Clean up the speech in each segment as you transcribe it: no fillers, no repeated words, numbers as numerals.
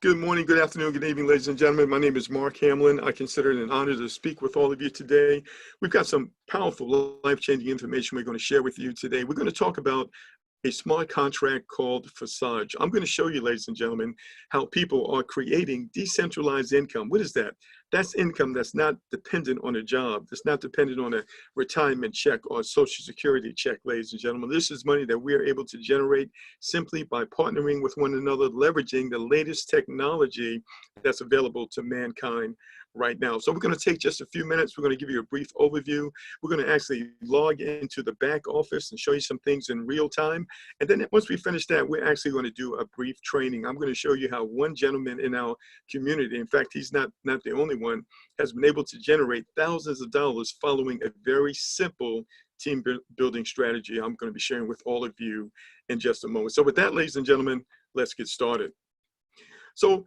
Good morning, good afternoon, good evening, ladies and gentlemen. My name is Mark Hamlin. I consider it an honor to speak with all of you today. We've got some powerful, life-changing information we're going to share with you today. We're going to talk about a smart contract called Forsage. I'm going to show you, ladies and gentlemen, how people are creating decentralized income. What is that? That's income that's not dependent on a job. That's not dependent on a retirement check or a social security check, ladies and gentlemen. This is money that we are able to generate simply by partnering with one another, leveraging the latest technology that's available to mankind right now. So we're going to take just a few minutes. We're going to give you a brief overview. We're going to actually log into the back office and show you some things in real time. And then once we finish that, we're actually going to do a brief training. I'm going to show you how one gentleman in our community, in fact, he's not the only one, has been able to generate thousands of dollars following a very simple team building strategy I'm going to be sharing with all of you in just a moment. So with that, ladies and gentlemen, let's get started. So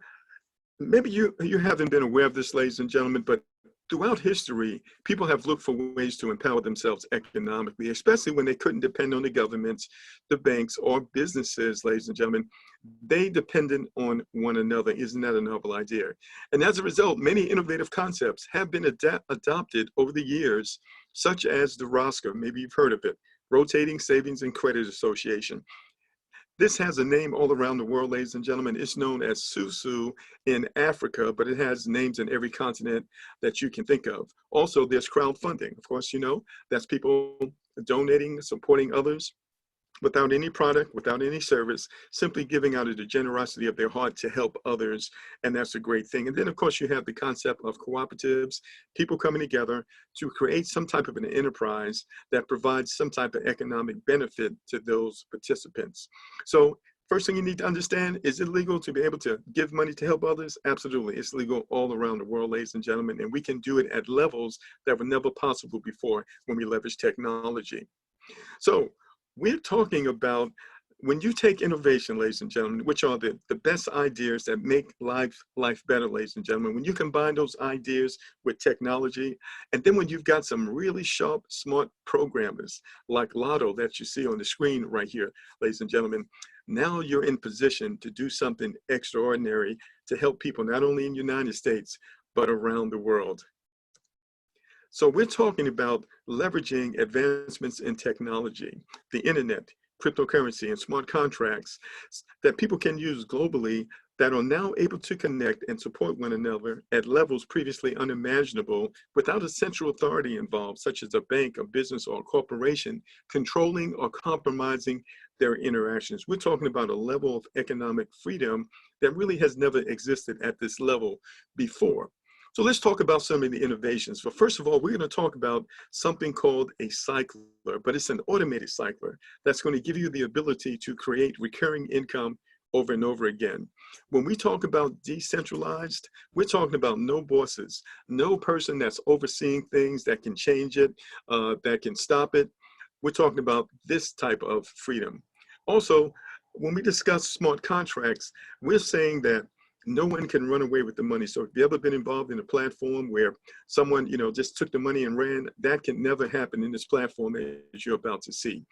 maybe you haven't been aware of this, ladies and gentlemen, but throughout history, people have looked for ways to empower themselves economically, especially when they couldn't depend on the governments, the banks, or businesses, ladies and gentlemen. They depended on one another. Isn't that a novel idea? And as a result, many innovative concepts have been adopted over the years, such as the ROSCA, maybe you've heard of it, Rotating Savings and Credit Association. This has a name all around the world, ladies and gentlemen. It's known as Susu in Africa, but it has names in every continent that you can think of. Also, there's crowdfunding. Of course, you know, that's people donating, supporting others without any product, without any service, simply giving out of the generosity of their heart to help others. And that's a great thing. And then, of course, you have the concept of cooperatives, people coming together to create some type of an enterprise that provides some type of economic benefit to those participants. So first thing you need to understand, is it legal to be able to give money to help others? Absolutely. It's legal all around the world, ladies and gentlemen, and we can do it at levels that were never possible before when we leverage technology. So we're talking about when you take innovation, ladies and gentlemen, which are the best ideas that make life better, ladies and gentlemen, when you combine those ideas with technology, and then when you've got some really sharp, smart programmers like Lotto that you see on the screen right here, ladies and gentlemen, now you're in position to do something extraordinary to help people not only in the United States, but around the world. So we're talking about leveraging advancements in technology, the internet, cryptocurrency, and smart contracts that people can use globally that are now able to connect and support one another at levels previously unimaginable without a central authority involved, such as a bank, a business, or a corporation, controlling or compromising their interactions. We're talking about a level of economic freedom that really has never existed at this level before. So let's talk about some of the innovations. But first of all, we're going to talk about something called a cycler, but it's an automated cycler that's going to give you the ability to create recurring income over and over again. When we talk about decentralized, we're talking about no bosses, no person that's overseeing things that can change it, that can stop it. We're talking about this type of freedom. Also, when we discuss smart contracts, we're saying that no one can run away with the money. So if you've ever been involved in a platform where someone, just took the money and ran, that can never happen in this platform as you're about to see.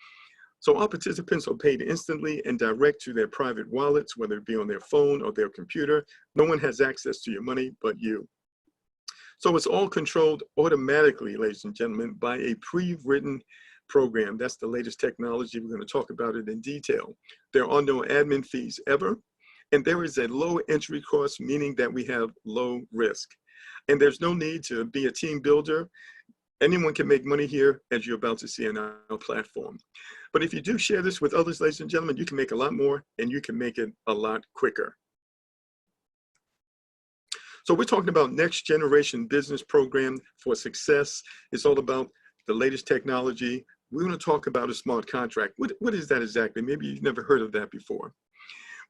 So our participants are paid instantly and direct to their private wallets, whether it be on their phone or their computer. No one has access to your money but you. So it's all controlled automatically, ladies and gentlemen, by a pre-written program. That's the latest technology. We're going to talk about it in detail. There are no admin fees ever. And there is a low entry cost, meaning that we have low risk. And there's no need to be a team builder. Anyone can make money here, as you're about to see on our platform. But if you do share this with others, ladies and gentlemen, you can make a lot more and you can make it a lot quicker. So we're talking about next generation business program for success. It's all about the latest technology. We're going to talk about a smart contract. What is that exactly? Maybe you've never heard of that before.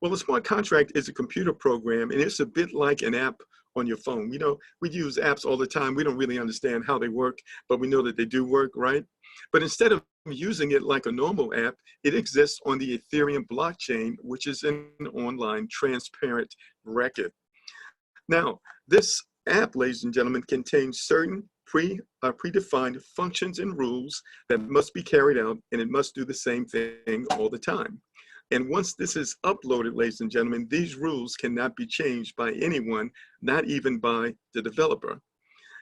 Well, a smart contract is a computer program, and it's a bit like an app on your phone. We use apps all the time. We don't really understand how they work, but we know that they do work, right? But instead of using it like a normal app, it exists on the Ethereum blockchain, which is an online transparent record. Now, this app, ladies and gentlemen, contains certain predefined functions and rules that must be carried out, and it must do the same thing all the time. And once this is uploaded, ladies and gentlemen, these rules cannot be changed by anyone, not even by the developer.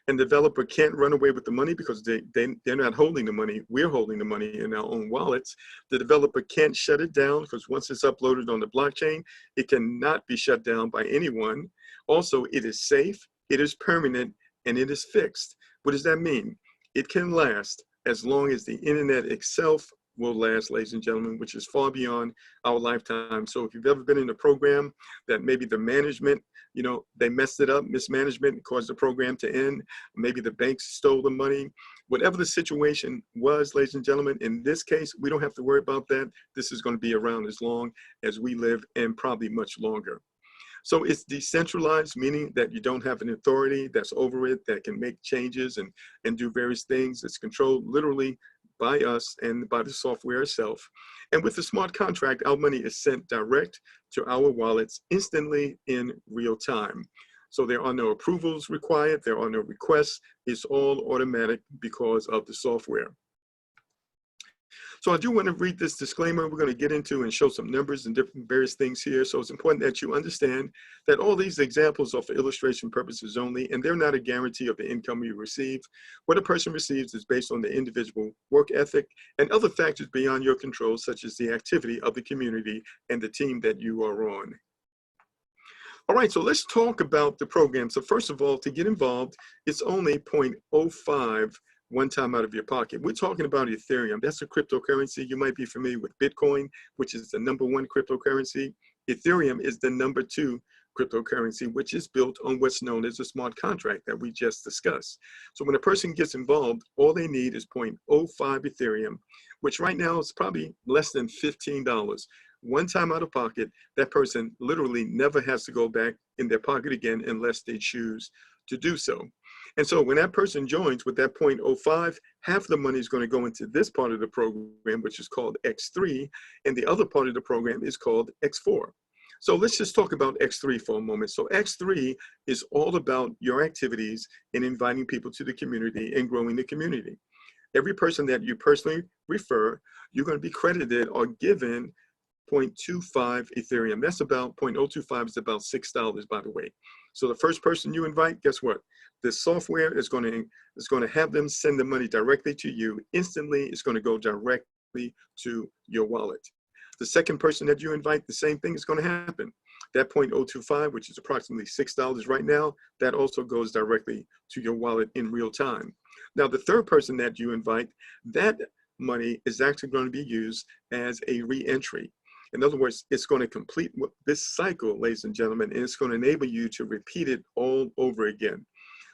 And the developer can't run away with the money because they're not holding the money. We're holding the money in our own wallets. The developer can't shut it down because once it's uploaded on the blockchain, it cannot be shut down by anyone. Also, it is safe, it is permanent, and it is fixed. What does that mean? It can last as long as the internet itself will last, ladies and gentlemen, which is far beyond our lifetime. So if you've ever been in a program that maybe the management, they messed it up, mismanagement caused the program to end, maybe the banks stole the money, whatever the situation was, ladies and gentlemen, in this case, we don't have to worry about that. This is going to be around as long as we live and probably much longer. So it's decentralized, meaning that you don't have an authority that's over it that can make changes and do various things. It's controlled literally by us and by the software itself. And with the smart contract, our money is sent direct to our wallets instantly in real time. So there are no approvals required, there are no requests, it's all automatic because of the software. So I do want to read this disclaimer. We're going to get into and show some numbers and different various things here. So it's important that you understand that all these examples are for illustration purposes only, and they're not a guarantee of the income you receive. What a person receives is based on the individual work ethic and other factors beyond your control, such as the activity of the community and the team that you are on. All right, so let's talk about the program. So first of all, to get involved, it's only 0.05 one time out of your pocket. We're talking about Ethereum. That's a cryptocurrency. You might be familiar with Bitcoin, which is the #1 cryptocurrency. Ethereum is the #2 cryptocurrency, which is built on what's known as a smart contract that we just discussed. So when a person gets involved, all they need is 0.05 Ethereum, which right now is probably less than $15. One time out of pocket, that person literally never has to go back in their pocket again unless they choose to do so. And so when that person joins with that 0.05, half the money is going to go into this part of the program, which is called X3, and the other part of the program is called X4. So let's just talk about X3 for a moment. So X3 is all about your activities in inviting people to the community and growing the community. Every person that you personally refer, you're going to be credited or given 0.25 Ethereum. That's about 0.025 is about $6, by the way. So the first person you invite, guess what? The software is going to have them send the money directly to you. Instantly, it's going to go directly to your wallet. The second person that you invite, the same thing is going to happen. That 0.025, which is approximately $6 right now, that also goes directly to your wallet in real time. Now, the third person that you invite, that money is actually going to be used as a re-entry. In other words, it's going to complete this cycle, ladies and gentlemen, and it's going to enable you to repeat it all over again.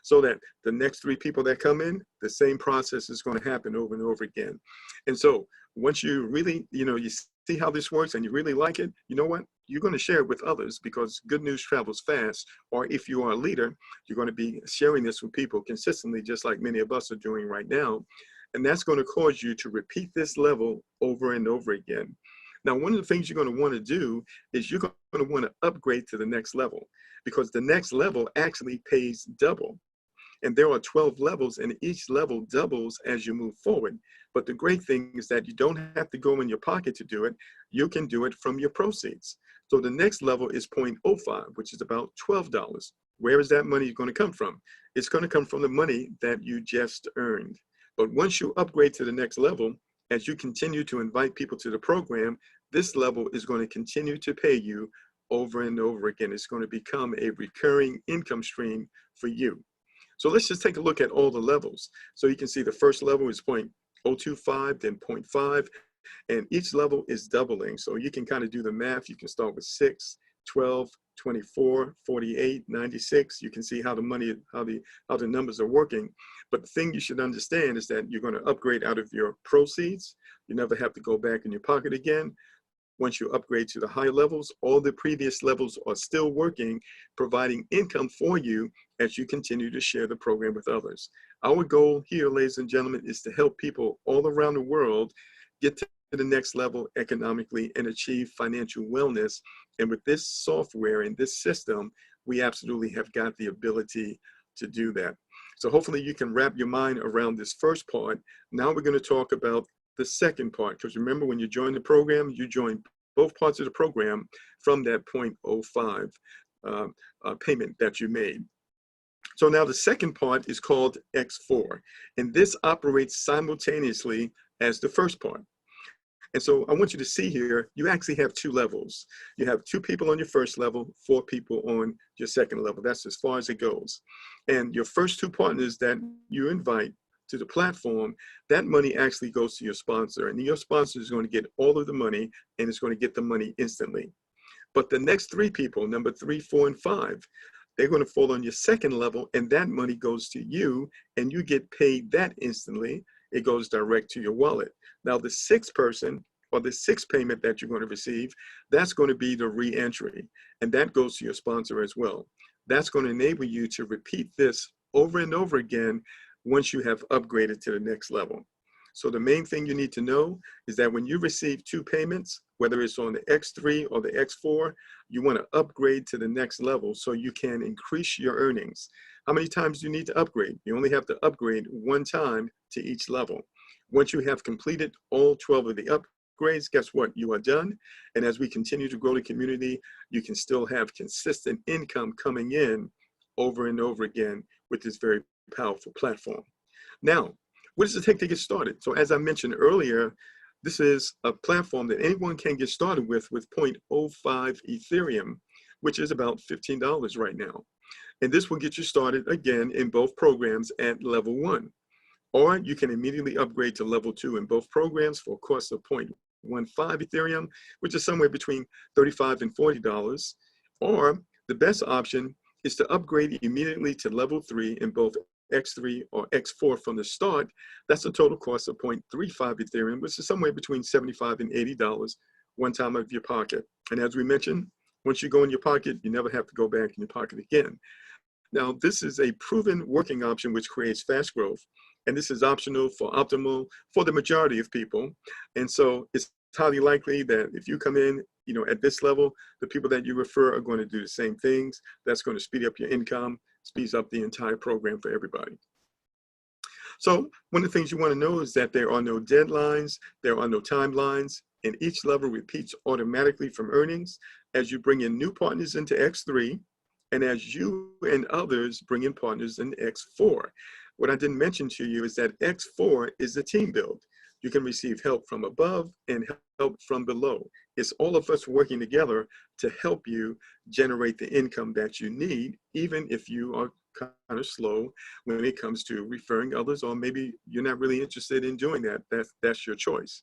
So that the next 3 people that come in, the same process is going to happen over and over again. And so once you really, you see how this works and you really like it, you know what? You're going to share it with others because good news travels fast. Or if you are a leader, you're going to be sharing this with people consistently, just like many of us are doing right now. And that's going to cause you to repeat this level over and over again. Now, one of the things you're going to want to do is you're going to want to upgrade to the next level because the next level actually pays double. And there are 12 levels and each level doubles as you move forward. But the great thing is that you don't have to go in your pocket to do it. You can do it from your proceeds. So the next level is 0.05, which is about $12. Where is that money going to come from? It's going to come from the money that you just earned. But once you upgrade to the next level, as you continue to invite people to the program, this level is going to continue to pay you over and over again. It's going to become a recurring income stream for you. So let's just take a look at all the levels. So you can see the first level is 0.025, then 0.5, and each level is doubling. So you can kind of do the math. You can start with 6, 12, 24, 48, 96. You can see how the money, how the numbers are working. But the thing you should understand is that you're going to upgrade out of your proceeds. You never have to go back in your pocket again. Once you upgrade to the higher levels, all the previous levels are still working, providing income for you as you continue to share the program with others. Our goal here, ladies and gentlemen, is to help people all around the world get to the next level economically and achieve financial wellness. And with this software and this system, we absolutely have got the ability to do that. So hopefully you can wrap your mind around this first part. Now we're going to talk about the second part, because remember, when you join the program, you join both parts of the program from that 0.05 payment that you made. So now the second part is called X4, and this operates simultaneously as the first part. And so I want you to see here, you actually have two levels. You have 2 people on your first level, 4 people on your second level. That's as far as it goes. And your first 2 partners that you invite to the platform, that money actually goes to your sponsor. And your sponsor is going to get all of the money, and it's going to get the money instantly. But the next 3 people, number 3, 4, and 5, they're going to fall on your second level, and that money goes to you, and you get paid that instantly. It goes direct to your wallet. Now, the 6th person, or the 6th payment that you're going to receive, that's going to be the re-entry, and that goes to your sponsor as well. That's going to enable you to repeat this over and over again once you have upgraded to the next level. So the main thing you need to know is that when you receive 2 payments, whether it's on the X3 or the X4, you want to upgrade to the next level so you can increase your earnings. How many times do you need to upgrade? You only have to upgrade 1 time to each level. Once you have completed all 12 of the upgrades, guess what? You are done. And as we continue to grow the community, you can still have consistent income coming in over and over again with this very powerful platform. Now, what does it take to get started? So as I mentioned earlier, this is a platform that anyone can get started with 0.05 Ethereum, which is about $15 right now. And this will get you started again in both programs at level 1. Or you can immediately upgrade to level 2 in both programs for a cost of 0.15 Ethereum, which is somewhere between $35 and $40. Or the best option is to upgrade immediately to level 3 in both X3 or X4 from the start. That's a total cost of 0.35 Ethereum, which is somewhere between $75 and $80 one time out of your pocket. And as we mentioned, once you go in your pocket, you never have to go back in your pocket again. Now, this is a proven working option which creates fast growth, and this is optional for optimal for the majority of people. And so it's highly likely that if you come in, at this level, the people that you refer are going to do the same things. That's going to speed up your income, speeds up the entire program for everybody. So one of the things you want to know is that there are no deadlines, there are no timelines, and each level repeats automatically from earnings as you bring in new partners into X3 and as you and others bring in partners in X4. What I didn't mention to you is that X4 is a team build. You can receive help from above and help from below. It's all of us working together to help you generate the income that you need, even if you are kind of slow when it comes to referring others, or maybe you're not really interested in doing that. That's your choice.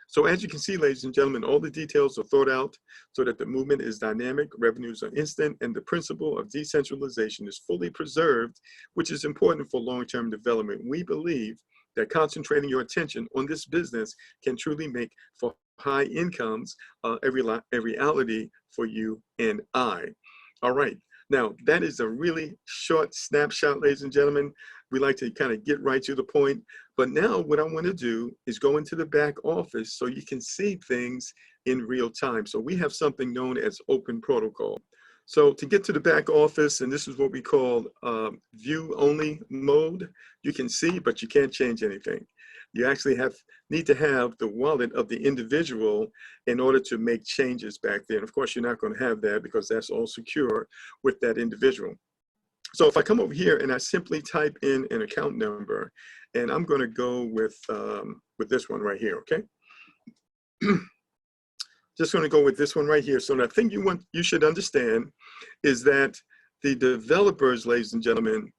So as you can see, ladies and gentlemen, all the details are thought out so that the movement is dynamic, revenues are instant, and the principle of decentralization is fully preserved, which is important for long-term development. We believe that concentrating your attention on this business can truly make for high incomes a reality for you and I. All right. Now, that is a really short snapshot, ladies and gentlemen. We like to kind of get right to the point. But now what I want to do is go into the back office so you can see things in real time. So we have something known as open protocol. So to get to the back office, and this is what we call view only mode, you can see, but you can't change anything. You actually need to have the wallet of the individual in order to make changes back there. And of course, you're not going to have that because that's all secure with that individual. So if I come over here and I simply type in an account number, and I'm going to go with this one right here, okay? Just going to go with this one right here. So the thing you should understand is that the developers, ladies and gentlemen,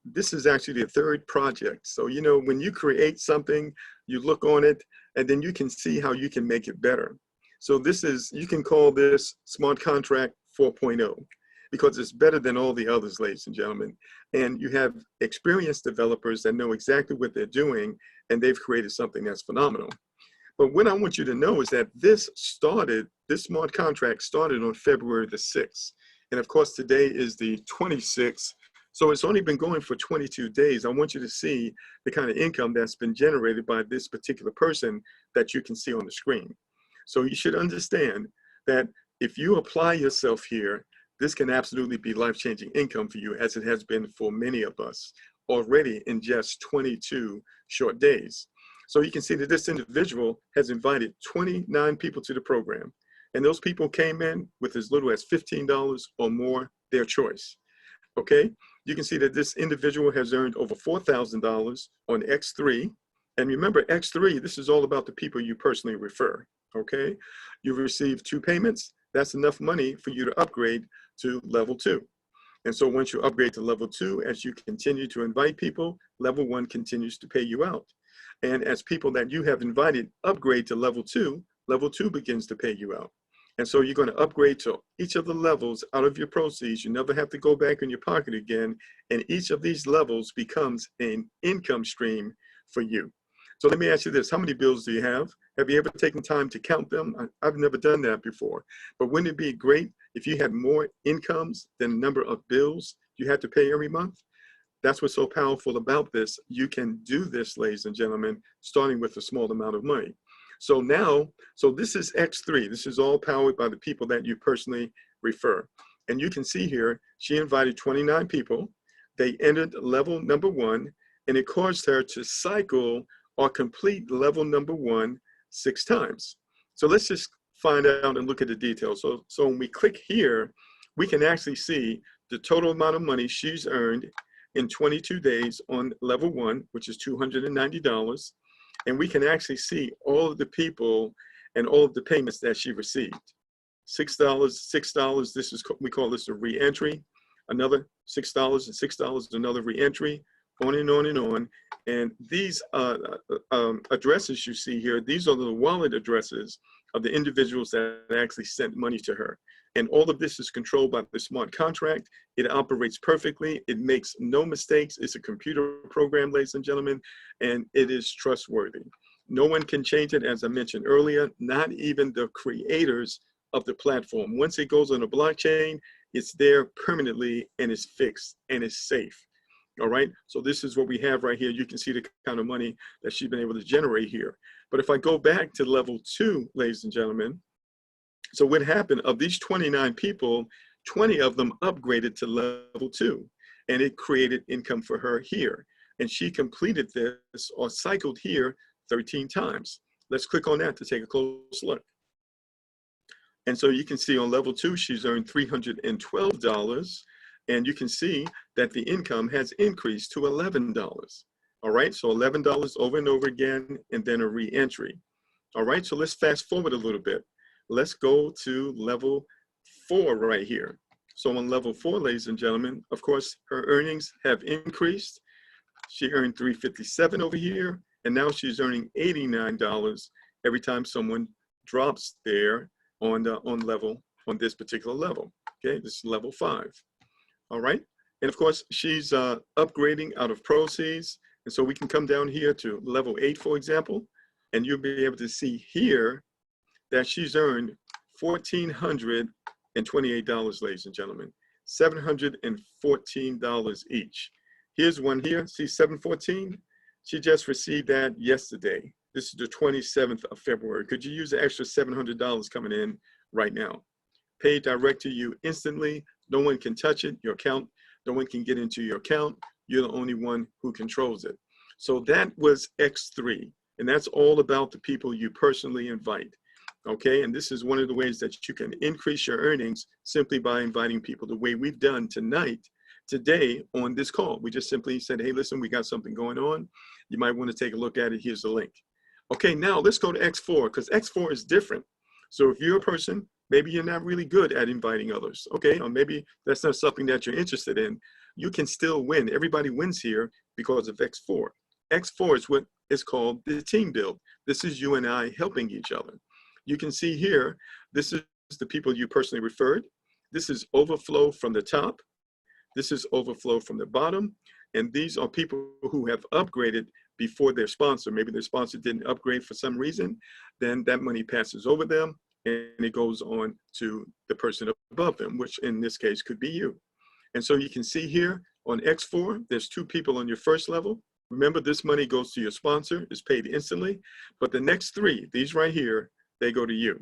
this is actually the 3rd project. So, when you create something, you look on it, and then you can see how you can make it better. So you can call this Smart Contract 4.0 because it's better than all the others, ladies and gentlemen. And you have experienced developers that know exactly what they're doing, and they've created something that's phenomenal. But what I want you to know is that this smart contract started on February the 6th. And of course, today is the 26th. So it's only been going for 22 days. I want you to see the kind of income that's been generated by this particular person that you can see on the screen. So you should understand that if you apply yourself here, this can absolutely be life-changing income for you, as it has been for many of us already in just 22 short days. So you can see that this individual has invited 29 people to the program. And those people came in with as little as $15 or more, their choice. Okay, you can see that this individual has earned over $4,000 on X3. And remember, X3, this is all about the people you personally refer. Okay, you've received 2 payments. That's enough money for you to upgrade to level 2. And so once you upgrade to level 2, as you continue to invite people, level 1 continues to pay you out. And as people that you have invited upgrade to level 2 begins to pay you out. And so you're going to upgrade to each of the levels out of your proceeds. You never have to go back in your pocket again. And each of these levels becomes an income stream for you. So let me ask you this. How many bills do you have? Have you ever taken time to count them? I've never done that before. But wouldn't it be great if you had more incomes than the number of bills you had to pay every month? That's what's so powerful about this. You can do this, ladies and gentlemen, starting with a small amount of money. So now, this is X3. This is all powered by the people that you personally refer. And you can see here, she invited 29 people. They entered level number 1, and it caused her to cycle or complete level number 1 6 times. So let's just find out and look at the details. So when we click here, we can actually see the total amount of money she's earned in 22 days on level 1, which is $290. And we can actually see all of the people and all of the payments that she received. $6, $6, this is, we call this a re-entry. Another $6 and $6, another re-entry, on and on and on. And these addresses you see here, these are the wallet addresses of the individuals that actually sent money to her. And all of this is controlled by the smart contract. It operates perfectly. It makes no mistakes. It's a computer program, ladies and gentlemen, and it is trustworthy. No one can change it, as I mentioned earlier, not even the creators of the platform. Once it goes on a blockchain, it's there permanently and it's fixed and it's safe. All right, so this is what we have right here. You can see the kind of money that she's been able to generate here. But if I go back to level 2, ladies and gentlemen, so what happened, of these 29 people, 20 of them upgraded to level 2, and it created income for her here. And she completed this or cycled here 13 times. Let's click on that to take a close look. And so you can see on level 2, she's earned $312. And you can see that the income has increased to $11. All right, so $11 over and over again, and then a re-entry. All right, so let's fast forward a little bit. Let's go to level 4 right here. So on level 4, ladies and gentlemen, of course, her earnings have increased. She earned $357 over here, and now she's earning $89 every time someone drops there on this particular level. Okay, this is level 5. All right, and of course, she's upgrading out of proceeds. And so we can come down here to level 8, for example, and you'll be able to see here that she's earned $1,428, ladies and gentlemen, $714 each. Here's one here, see 714? She just received that yesterday. This is the 27th of February. Could you use the extra $700 coming in right now? Paid direct to you instantly. No one can touch it, your account. No one can get into your account. You're the only one who controls it. So that was X3. And that's all about the people you personally invite. Okay, and this is one of the ways that you can increase your earnings simply by inviting people the way we've done today on this call. We just simply said, hey, listen, we got something going on. You might want to take a look at it. Here's the link. Okay, now let's go to X4, because X4 is different. So if you're a person, maybe you're not really good at inviting others, okay? Or maybe that's not something that you're interested in. You can still win. Everybody wins here because of X4. X4 is what is called the team build. This is you and I helping each other. You can see here, this is the people you personally referred. This is overflow from the top. This is overflow from the bottom. And these are people who have upgraded before their sponsor. Maybe their sponsor didn't upgrade for some reason. Then that money passes over them and it goes on to the person above them, which in this case could be you. And so you can see here on X4, there's 2 people on your first level. Remember, this money goes to your sponsor, is paid instantly. But the next 3, these right here, they go to you.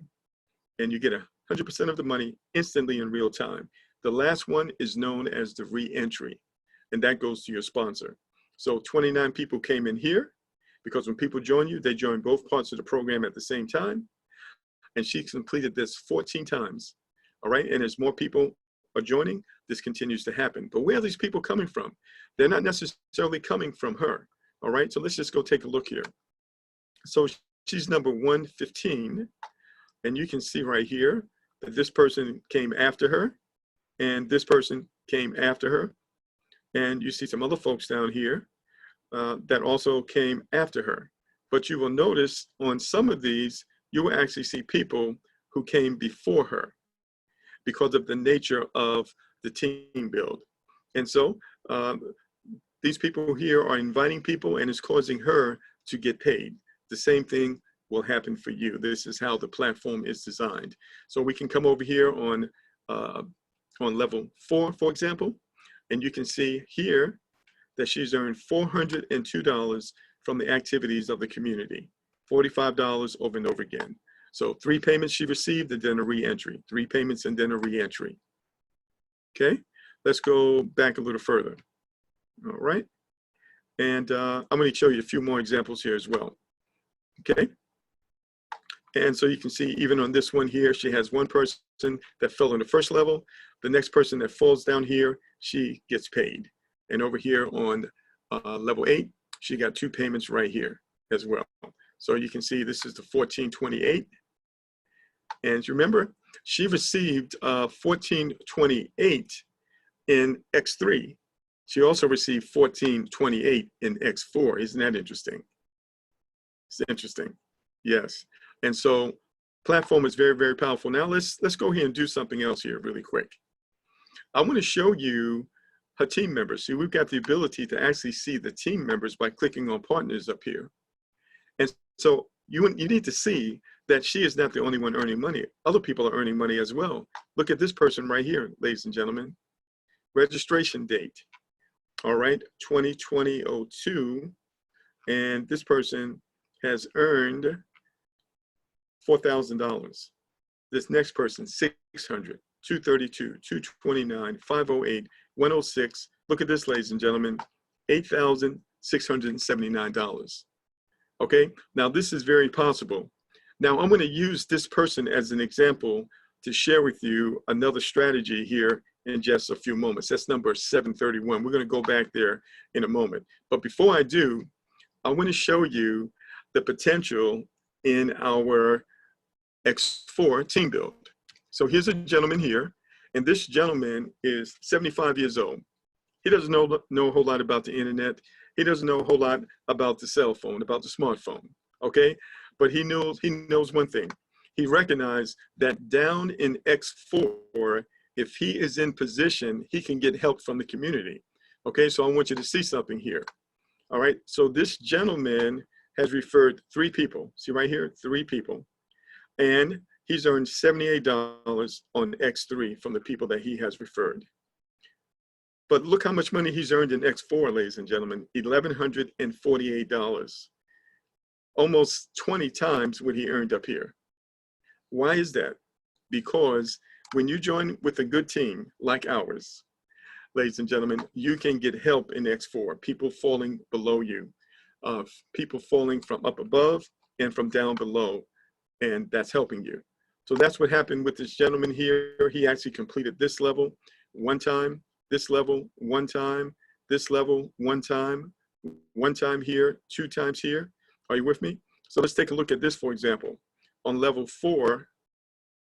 And you get 100% of the money instantly in real time. The last one is known as the re-entry, and that goes to your sponsor. So 29 people came in here. because when people join you, they join both parts of the program at the same time. And she's completed this 14 times. All right. And as more people are joining, this continues to happen. But where are these people coming from? They're not necessarily coming from her. All right. So let's just go take a look here. So she's number 115. And you can see right here that this person came after her, and this person came after her. And you see some other folks down here that also came after her. But you will notice on some of these, you will actually see people who came before her because of the nature of the team build. And so these people here are inviting people, and it's causing her to get paid. The same thing will happen for you. This is how the platform is designed. So we can come over here on level 4, for example, and you can see here that she's earned $402 from the activities of the community, $45 over and over again. So 3 payments she received and then a re-entry, 3 payments and then a re-entry. Okay, let's go back a little further. All right, and I'm going to show you a few more examples here as well. Okay, and so you can see even on this one here, she has one person that fell on the first level. The next person that falls down here, she gets paid. And over here on level 8, she got 2 payments right here as well. So you can see this is the 1428. And you remember, she received 1428 in X3. She also received 1428 in X4. Isn't that interesting? It's interesting. Yes. And so platform is very, very powerful. Now let's go ahead and do something else here really quick. I want to show you her team members. See, we've got the ability to actually see the team members by clicking on partners up here. And so you need to see that she is not the only one earning money. Other people are earning money as well. Look at this person right here, ladies and gentlemen. Registration date. All right, 2020-02. And this person has earned $4,000. This next person, 600, 232, 229, 508, 106. Look at this, ladies and gentlemen, $8,679. Okay, now this is very possible. Now I'm going to use this person as an example to share with you another strategy here in just a few moments. That's number 731. We're going to go back there in a moment. But before I do, I want to show you the potential in our X4 team build. So here's a gentleman here, and this gentleman is 75 years old. He doesn't know a whole lot about the internet. He doesn't know a whole lot about the cell phone, about the smartphone, okay? But he knows one thing. He recognized that down in X4, if he is in position, he can get help from the community. Okay, so I want you to see something here. All right, so this gentleman has referred 3 people. See right here, 3 people. And he's earned $78 on X3 from the people that he has referred. But look how much money he's earned in X4, ladies and gentlemen, $1,148. Almost 20 times what he earned up here. Why is that? Because when you join with a good team like ours, ladies and gentlemen, you can get help in X4, people falling below you, people falling from up above and from down below, and that's helping you. So that's what happened with this gentleman here. He actually completed this level 1 time, this level 1 time, this level 1 time, 1 time here, 2 times here. Are you with me? So let's take a look at this, for example. On level 4,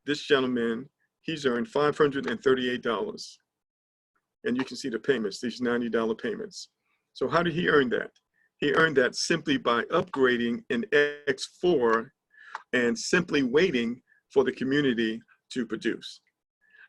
this gentleman, he's earned $538. And you can see the payments, these $90 payments. So how did he earn that? He earned that simply by upgrading in X4 and simply waiting for the community to produce.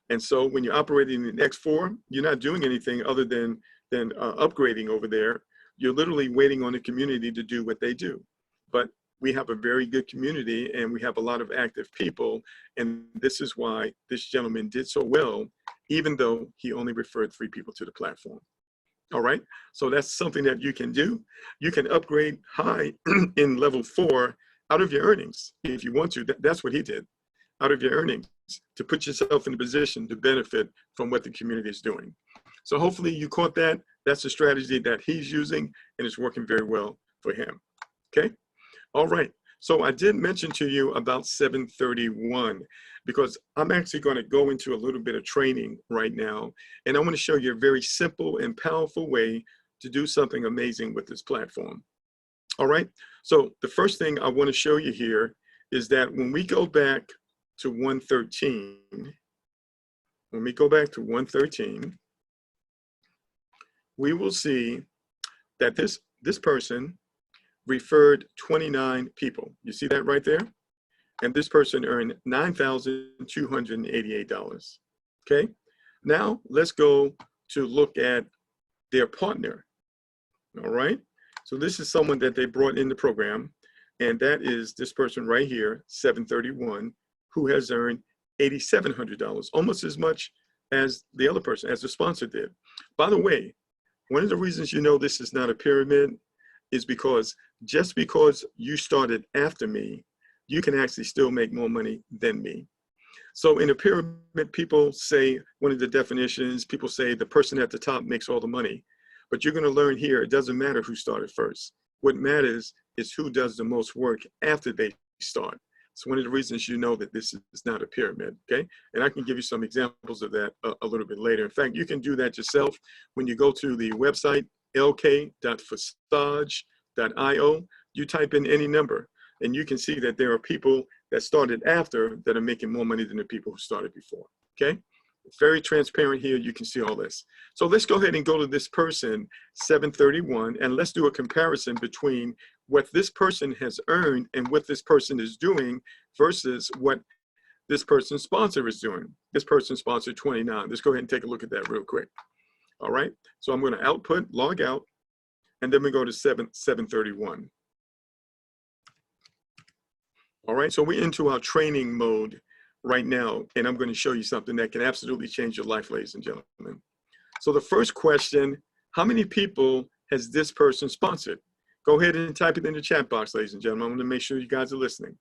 And so when you're operating in X4, you're not doing anything other than upgrading over there. You're literally waiting on the community to do what they do. But we have a very good community and we have a lot of active people. And this is why this gentleman did so well, even though he only referred 3 people to the platform. All right, so that's something that you can do. You can upgrade high in level 4 out of your earnings if you want to. That's what he did, out of your earnings, to put yourself in a position to benefit from what the community is doing. So hopefully you caught that. That's a strategy that he's using and it's working very well for him. Okay. All right. So I did mention to you about 731 because I'm actually going to go into a little bit of training right now. And I want to show you a very simple and powerful way to do something amazing with this platform. All right. So the first thing I want to show you here is that when we go back to 113, we will see that this person referred 29 people. You see that right there? And this person earned $9,288. Okay. Now let's go to look at their partner. All right. So this is someone that they brought in the program, and that is this person right here, 731, who has earned $8,700, almost as much as the other person, as the sponsor did. By the way, one of the reasons you know this is not a pyramid is because just because you started after me, you can actually still make more money than me. So in a pyramid, people say, one of the definitions, people say the person at the top makes all the money. But you're going to learn here, it doesn't matter who started first. What matters is who does the most work after they start. It's one of the reasons you know that this is not a pyramid, okay? And I can give you some examples of that a little bit later. In fact, you can do that yourself when you go to the website, lk.forsage.io. You type in any number, and you can see that there are people that started after that are making more money than the people who started before, okay? It's very transparent here. You can see all this. So let's go ahead and go to this person, 731, and let's do a comparison between what this person has earned and what this person is doing versus what this person's sponsor is doing. This person sponsored 29. Let's go ahead and take a look at that real quick. All right. So I'm going to output, log out, and then we go to 731. All right. So we're into our training mode right now, and I'm going to show you something that can absolutely change your life, ladies and gentlemen. So the first question, how many people has this person sponsored? Go ahead and type it in the chat box, ladies and gentlemen. I want to make sure you guys are listening.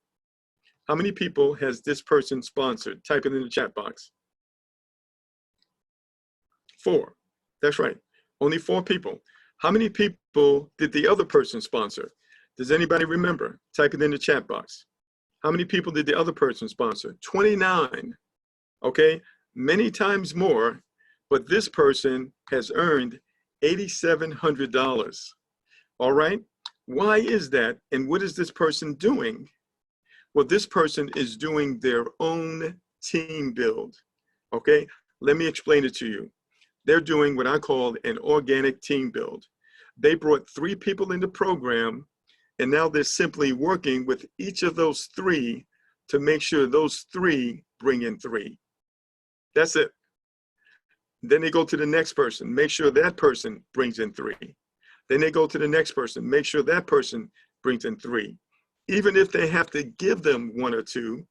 How many people has this person sponsored? Type it in the chat box. 4. That's right. Only 4 people. How many people did the other person sponsor? Does anybody remember? Type it in the chat box. How many people did the other person sponsor? 29. Okay, many times more, but this person has earned $8,700. All right, why is that? And what is this person doing? Well, this person is doing their own team build. Okay, let me explain it to you. They're doing what I call an organic team build. They brought 3 people in the program, and now they're simply working with each of those 3 to make sure those 3 bring in 3. That's it. Then they go to the next person, make sure that person brings in 3. Then they go to the next person, make sure that person brings in 3. Even if they have to give them 1 or 2,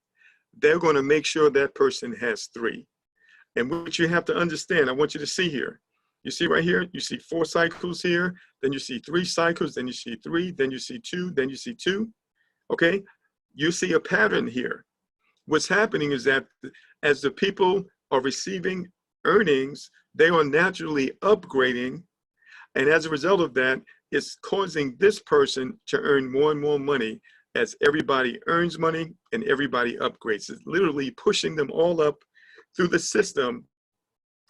they're going to make sure that person has 3. And what you have to understand, I want you to see here. You see right here, you see 4 cycles here, then you see 3 cycles, then you see 3, then you see 2, then you see 2, okay? You see a pattern here. What's happening is that as the people are receiving earnings, they are naturally upgrading, and as a result of that, it's causing this person to earn more and more money as everybody earns money and everybody upgrades. It's literally pushing them all up through the system,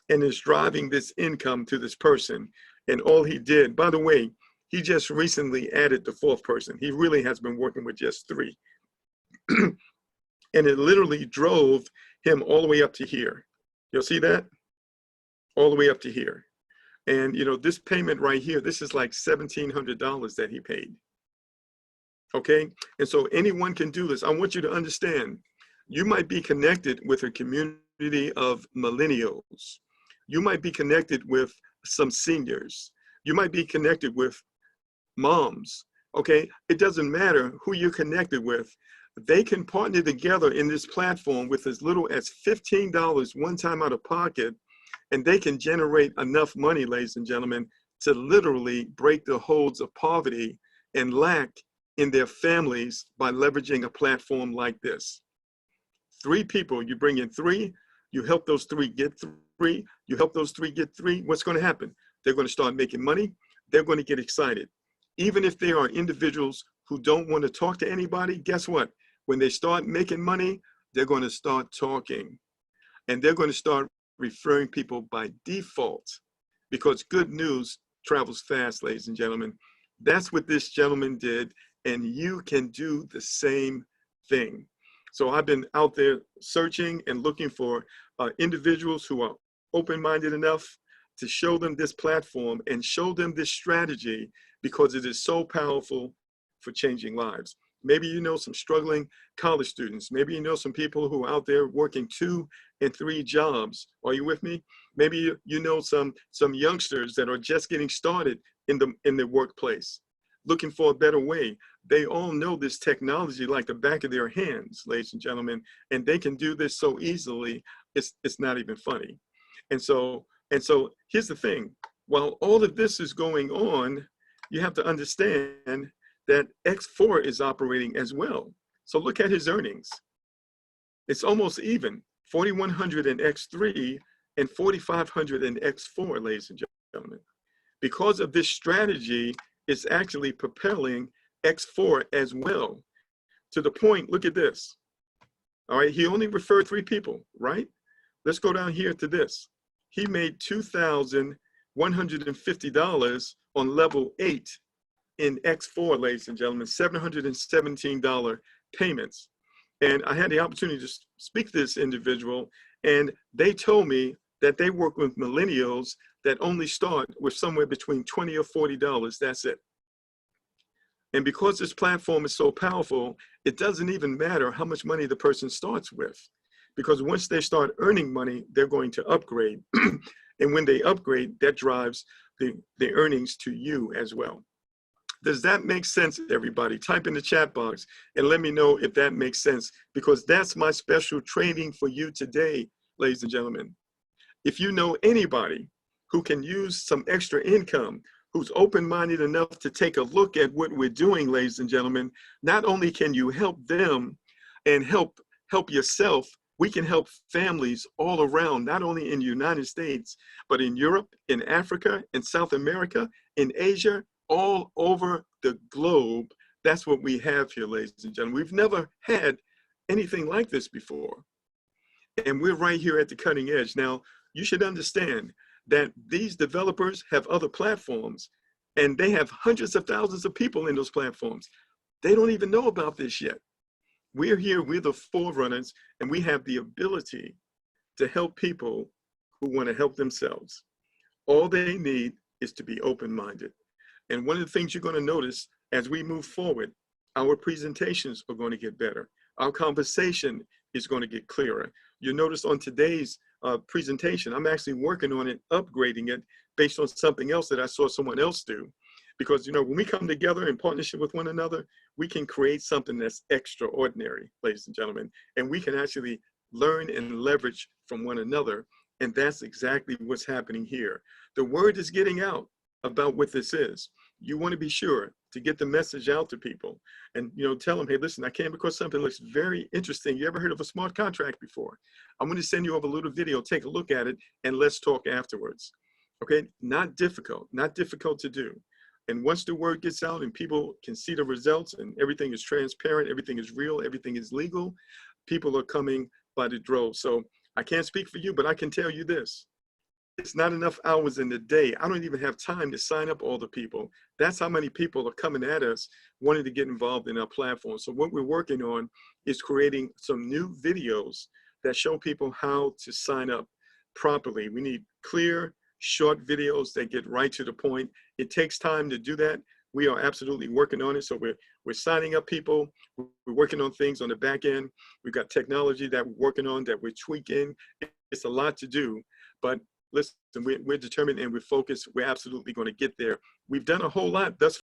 and is driving this income to this person. And all he did, by the way, he just recently added the 4th person. He really has been working with just 3. And it literally drove him all the way up to here. You'll see that? All the way up to here. And you know, this payment right here, this is like $1,700 that he paid. Okay? And so anyone can do this. I want you to understand, you might be connected with a community of millennials. You might be connected with some seniors. You might be connected with moms, okay? It doesn't matter who you're connected with. They can partner together in this platform with as little as $15 one time out of pocket, and they can generate enough money, ladies and gentlemen, to literally break the holds of poverty and lack in their families by leveraging a platform like this. 3 people, you bring in 3, you help those 3 get 3, you help those 3 get 3, what's going to happen? They're going to start making money. They're going to get excited. Even if they are individuals who don't want to talk to anybody, guess what? When they start making money, they're going to start talking, and they're going to start referring people by default, because good news travels fast, ladies and gentlemen. That's what this gentleman did, and you can do the same thing. So I've been out there searching and looking for individuals who are open-minded enough to show them this platform and show them this strategy, because it is so powerful for changing lives. Maybe you know some struggling college students. Maybe you know some people who are out there working 2 and 3 jobs. Are you with me? Maybe you know some youngsters that are just getting started in the workplace, looking for a better way. They all know this technology like the back of their hands, ladies and gentlemen, and they can do this so easily, it's not even funny. And so here's the thing. While all of this is going on, you have to understand that X4 is operating as well. So look at his earnings. It's almost even, 4,100 in X3 and 4,500 in X4, ladies and gentlemen. Because of this strategy, it's actually propelling X4 as well. To the point, look at this. All right, he only referred 3 people, right? Let's go down here to this. He made $2,150 on level 8 in X4, ladies and gentlemen, $717 payments. And I had the opportunity to speak to this individual, and they told me that they work with millennials that only start with somewhere between $20 or $40, that's it. And because this platform is so powerful, it doesn't even matter how much money the person starts with, because once they start earning money, they're going to upgrade. And when they upgrade, that drives the earnings to you as well. Does that make sense, everybody? Type in the chat box and let me know if that makes sense, because that's my special training for you today, ladies and gentlemen. If you know anybody who can use some extra income, who's open-minded enough to take a look at what we're doing, ladies and gentlemen, not only can you help them and help yourself, we can help families all around, not only in the United States, but in Europe, in Africa, in South America, in Asia, all over the globe. That's what we have here, ladies and gentlemen. We've never had anything like this before. And we're right here at the cutting edge. Now, you should understand that these developers have other platforms, and they have hundreds of thousands of people in those platforms. They don't even know about this yet. We're here, we're the forerunners, and we have the ability to help people who want to help themselves. All they need is to be open-minded. And one of the things you're going to notice as we move forward, our presentations are going to get better. Our conversation is going to get clearer. You'll notice on today's presentation, I'm actually working on it, upgrading it based on something else that I saw someone else do. Because, you know, when we come together in partnership with one another, we can create something that's extraordinary, ladies and gentlemen. And we can actually learn and leverage from one another. And that's exactly what's happening here. The word is getting out about what this is. You want to be sure to get the message out to people and, you know, tell them, hey, listen, I came across something that looks very interesting. You ever heard of a smart contract before? I'm going to send you over a little video, take a look at it, and let's talk afterwards. Okay, not difficult to do. And once the word gets out and people can see the results and everything is transparent, everything is real, everything is legal, people are coming by the drove. So I can't speak for you, but I can tell you this. It's not enough hours in the day. I don't even have time to sign up all the people. That's how many people are coming at us wanting to get involved in our platform. So what we're working on is creating some new videos that show people how to sign up properly. We need clear, short videos that get right to the point. It takes time to do that. We are absolutely working on it. So we're signing up people. We're working on things on the back end. We've got technology that we're working on, that we're tweaking. It's a lot to do, but listen, we're determined and we're focused. We're absolutely going to get there. We've done a whole lot thus